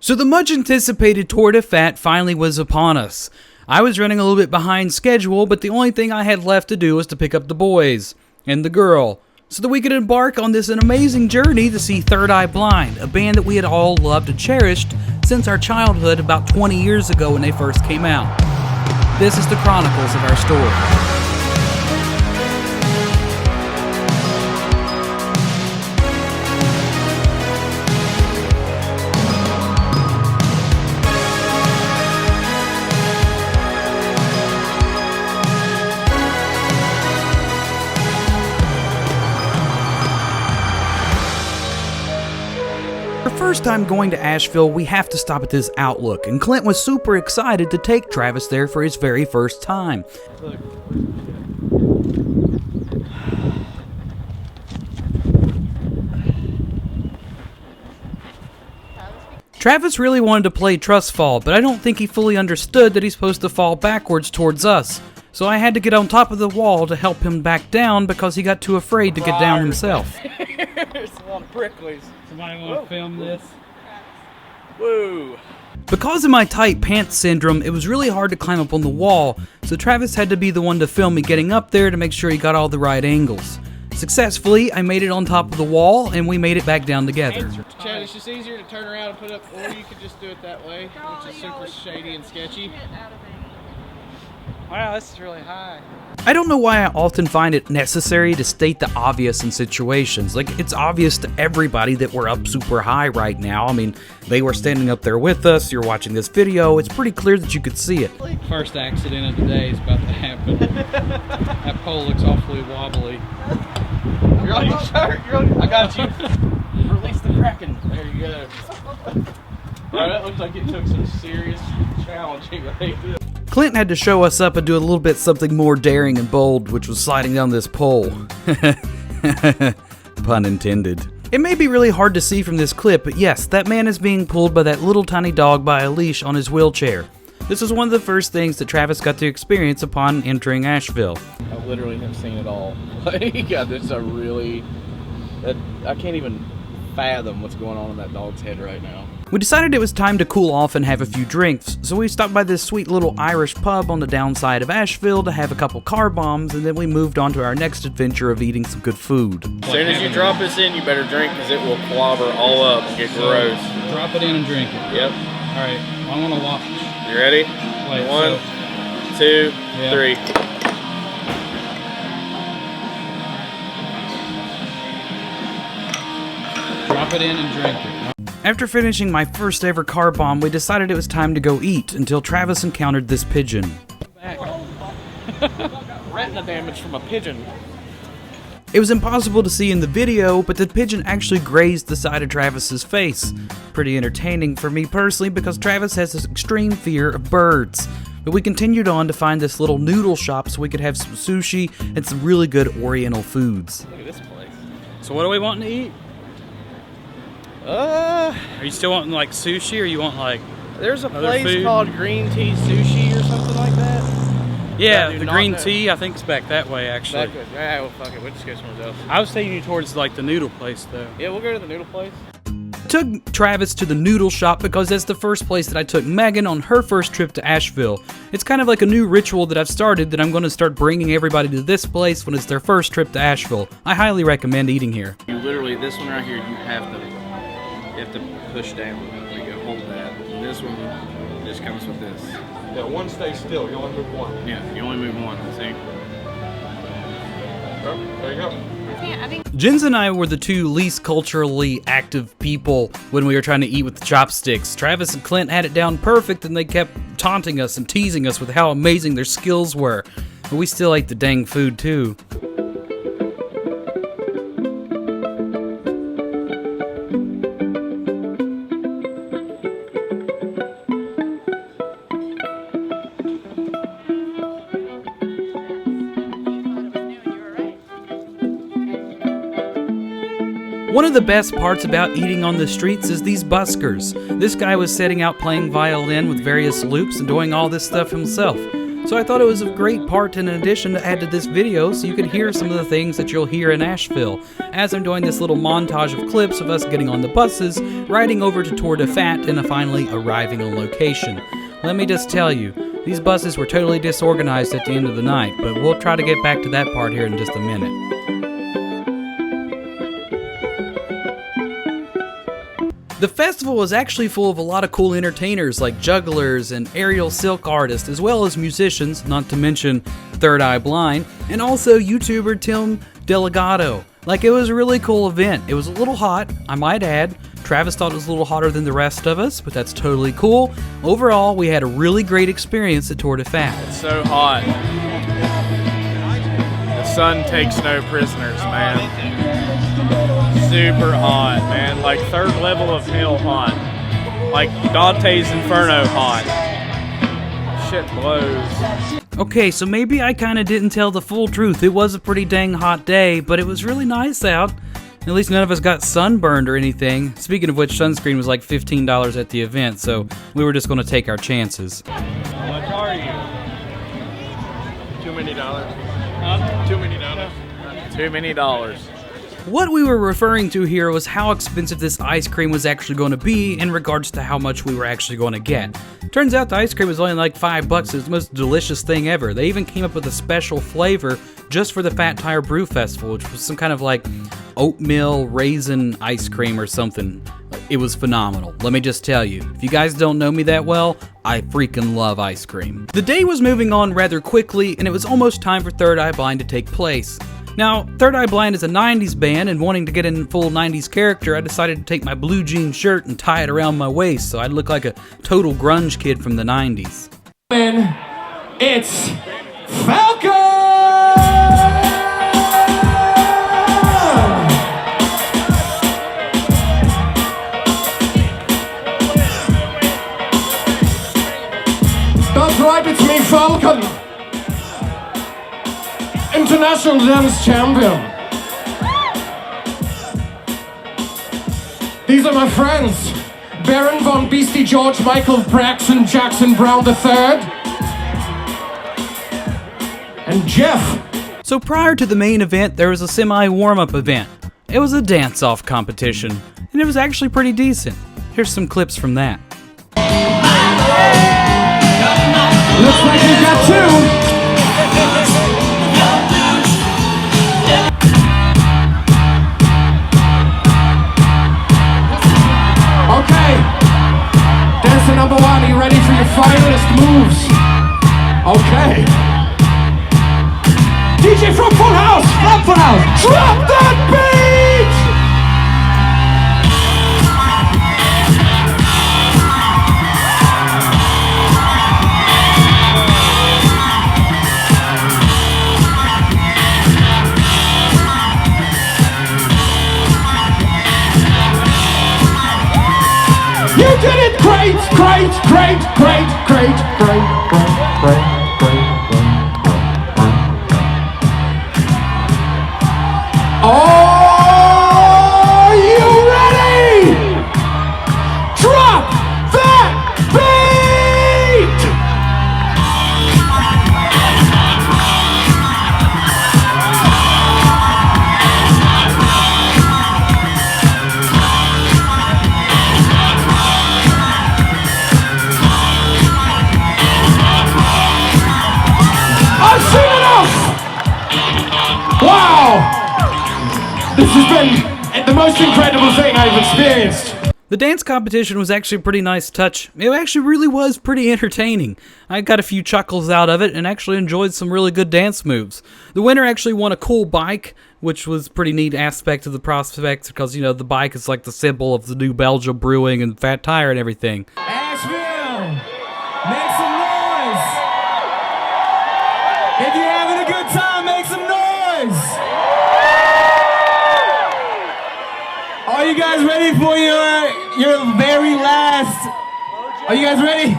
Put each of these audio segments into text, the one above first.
So the much anticipated Tour de Fat finally was upon us. I was running a little bit behind schedule, but the only thing I had left to do was to pick up the boys and the girl so that we could embark on this amazing journey to see Third Eye Blind, a band that we had all loved and cherished since our childhood about 20 years ago when they first came out. This is the chronicles of our story. First time going to Asheville, we have to stop at this Outlook, and Clint was super excited to take Travis there for his very first time. Travis really wanted to play trust fall, but I don't think he fully understood that he's supposed to fall backwards towards us. So I had to get on top of the wall to help him back down because he got too afraid to get down himself. There's a lot of pricklies. Somebody want to film this? Woo! Because of my tight pants syndrome, it was really hard to climb up on the wall, so Travis had to be the one to film me getting up there to make sure he got all the right angles. Successfully, I made it on top of the wall, and we made it back down together. Chad, it's just easier to turn around and put up, or you could just do it that way, which is super shady and sketchy. Wow, this is really high. I don't know why I often find it necessary to state the obvious in situations. Like, it's obvious to everybody that we're up super high right now. I mean, they were standing up there with us, you're watching this video, it's pretty clear that you could see it. First accident of the day is about to happen. That pole looks awfully wobbly. You're on your shirt, I got you. Release the Kraken. There you go. Alright, that looks like it took some serious challenging right there. Clint had to show us up and do a little bit something more daring and bold, which was sliding down this pole. Pun intended. It may be really hard to see from this clip, but yes, that man is being pulled by that little tiny dog by a leash on his wheelchair. This is one of the first things that Travis got to experience upon entering Asheville. I literally have seen it all. Yeah, this is a really... I can't even fathom what's going on in that dog's head right now. We decided it was time to cool off and have a few drinks, so we stopped by this sweet little Irish pub on the downside of Asheville to have a couple car bombs, and then we moved on to our next adventure of eating some good food. As soon as you drop this in, you better drink because it will clobber all up and get gross. Drop it in and drink it. Yep. Alright, I want to watch. You ready? Wait, 1, 2, 3. Drop it in and drink it. After finishing my first ever car bomb, we decided it was time to go eat until Travis encountered this pigeon. Retina damage from a pigeon. It was impossible to see in the video, but the pigeon actually grazed the side of Travis's face. Pretty entertaining for me personally because Travis has this extreme fear of birds. But we continued on to find this little noodle shop so we could have some sushi and some really good oriental foods. Look at this place. So what are we wanting to eat? Are you still wanting like sushi, or you want like there's a place called Green Tea Sushi or something like that? Yeah, the green tea I think is back that way actually. Yeah, well fuck it, we'll just go somewhere else. I was taking you towards like the noodle place though. Yeah, we'll go to the noodle place. Took Travis to the noodle shop because that's the first place that I took Megan on her first trip to Asheville. It's kind of like a new ritual that I've started that I'm going to start bringing everybody to this place when it's their first trip to Asheville. I highly recommend eating here. You literally, this one right here, you have to push down. There you go, hold that. And this one just comes with this. Yeah, one stays still. You only move one. Yeah, you only move one, see? Oh, there you go. Jens and I were the two least culturally active people when we were trying to eat with the chopsticks. Travis and Clint had it down perfect, and they kept taunting us and teasing us with how amazing their skills were. But we still ate the dang food too. One of the best parts about eating on the streets is these buskers. This guy was setting out playing violin with various loops and doing all this stuff himself. So I thought it was a great part and an addition to add to this video so you could hear some of the things that you'll hear in Asheville, as I'm doing this little montage of clips of us getting on the buses, riding over to Tour de Fat, and finally arriving on location. Let me just tell you, these buses were totally disorganized at the end of the night, but we'll try to get back to that part here in just a minute. The festival was actually full of a lot of cool entertainers like jugglers and aerial silk artists, as well as musicians, not to mention Third Eye Blind, and also YouTuber Tim DeLaGhetto. Like, it was a really cool event. It was a little hot, I might add. Travis thought it was a little hotter than the rest of us, but that's totally cool. Overall, we had a really great experience at Tour de Fat. It's so hot. The sun takes no prisoners, man. Super hot, man. Like third level of hell hot. Like Dante's Inferno hot. Shit blows. Okay, so maybe I kinda didn't tell the full truth. It was a pretty dang hot day, but it was really nice out. At least none of us got sunburned or anything. Speaking of which, sunscreen was like $15 at the event, so we were just gonna take our chances. How much are you? Too many dollars. Huh? Too many dollars. Too many dollars. What we were referring to here was how expensive this ice cream was actually going to be in regards to how much we were actually going to get. Turns out the ice cream was only like $5. It's the most delicious thing ever. They even came up with a special flavor just for the Fat Tire Brew Festival, which was some kind of like oatmeal raisin ice cream or something. It was phenomenal. Let me just tell you, if you guys don't know me that well, I freaking love ice cream. The day was moving on rather quickly, and it was almost time for Third Eye Blind to take place. Now, Third Eye Blind is a 90s band, and wanting to get in full 90s character, I decided to take my blue jean shirt and tie it around my waist so I'd look like a total grunge kid from the 90s. It's Falcon! That's right, it's me, Falcon! International dance champion. These are my friends. Baron von Beastie George Michael Braxton Jackson Brown III. And Jeff. So prior to the main event, there was a semi-warm-up event. It was a dance-off competition, and it was actually pretty decent. Here's some clips from that. Looks like we got two. Okay, dancer number one, are you ready for your finalist moves? Okay. DJ from Full House, drop that beat! You did it great, great, great, great, great, great, great, great, great. Are you ready? Drop that beat! I've seen enough! Wow! This has been the most incredible thing I've experienced. The dance competition was actually a pretty nice touch. It actually really was pretty entertaining. I got a few chuckles out of it and actually enjoyed some really good dance moves. The winner actually won a cool bike, which was a pretty neat aspect of the prospects because, you know, the bike is like the symbol of the New Belgium Brewing and Fat Tire and everything. Asheville, make some noise. If you're having a good time, make some noise. Are you guys ready for your very last? Are you guys ready?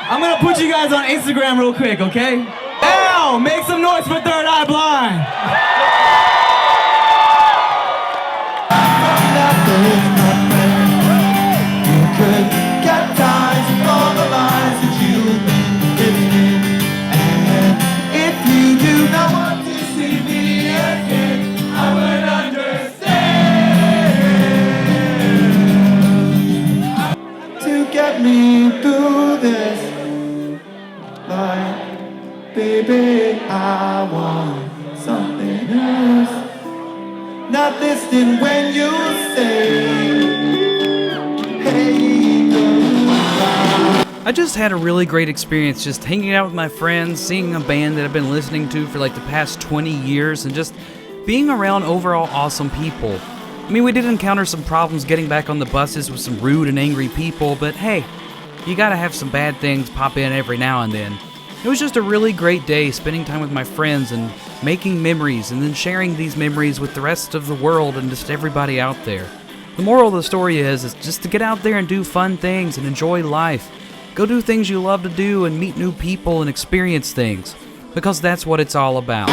I'm gonna put you guys on Instagram real quick, okay? Now, make some noise for Third Eye Blind. You could get tired of all the lies that you've been living in. get me through this. Like, baby, I want something else. Not listening when you say, hey, goodbye. I just had a really great experience just hanging out with my friends, seeing a band that I've been listening to for like the past 20 years, and just being around overall awesome people. I mean, we did encounter some problems getting back on the buses with some rude and angry people, but hey, you gotta have some bad things pop in every now and then. It was just a really great day spending time with my friends and making memories and then sharing these memories with the rest of the world and just everybody out there. The moral of the story is just to get out there and do fun things and enjoy life. Go do things you love to do and meet new people and experience things, because that's what it's all about.